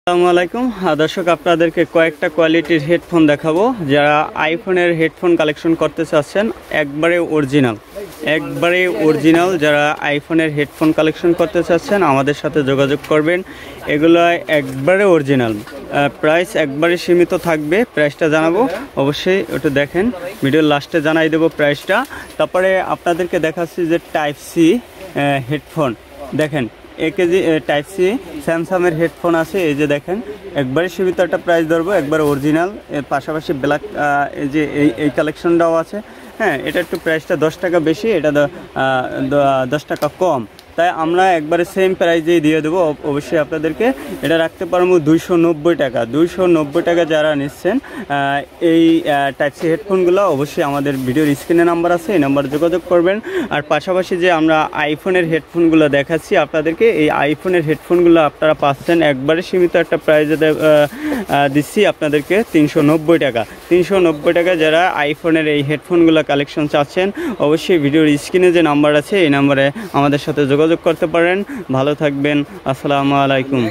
আসসালামু আলাইকুম দর্শক, আপনাদেরকে কয়েকটা কোয়ালিটির হেডফোন দেখাবো। যারা আইফোনের হেডফোন কালেকশন করতে চাচ্ছেন, একবারে অরিজিনাল যারা আইফোনের হেডফোন কালেকশন করতে চাচ্ছেন আমাদের সাথে যোগাযোগ করবেন। এগুলো একবারে অরিজিনাল, প্রাইস একবারে সীমিত থাকবে। প্রাইসটা জানাবো অবশ্যই, ওটা দেখেন, ভিডিওর লাস্টে জানাই দেবো প্রাইসটা। তারপরে আপনাদেরকে দেখাচ্ছি যে টাইপ সি হেডফোন, দেখেন কেজি টাইপ সি স্যামসাংয়ের হেডফোন আছে। এই যে দেখেন, একবারে সীমিত একটা প্রাইস ধরবো, একবারে অরিজিনাল। এর পাশাপাশি ব্ল্যাক এই যে এই কালেকশনটাও আছে। হ্যাঁ, এটা একটু প্রাইসটা 10 টাকা বেশি, এটা 10 টাকা কম, তাই আমরা একবারে সেম প্রাইজেই দিয়ে দেবো। অবশ্যই আপনাদেরকে এটা রাখতে পারবো 290 টাকা। 290 টাকা যারা নিচ্ছেন এই টাইপ সি হেডফোনগুলো, অবশ্যই আমাদের ভিডিওর স্ক্রিনে নাম্বার আছে, এই নাম্বারে যোগাযোগ করবেন। আর পাশাপাশি যে আমরা আইফোনের হেডফোনগুলো দেখাচ্ছি আপনাদেরকে, এই আইফোনের হেডফোনগুলো আপনারা পাচ্ছেন একবারে সীমিত একটা প্রাইজে দিচ্ছি আপনাদেরকে 390 টাকা। 390 টাকা যারা আইফোনের এই হেডফোনগুলো কালেকশন চাচ্ছেন, অবশ্যই ভিডিওর স্ক্রিনে যে নাম্বার আছে এই নাম্বারে আমাদের সাথে যোগাযোগ করতে পারেন। ভালো থাকবেন, আসসালামু আলাইকুম।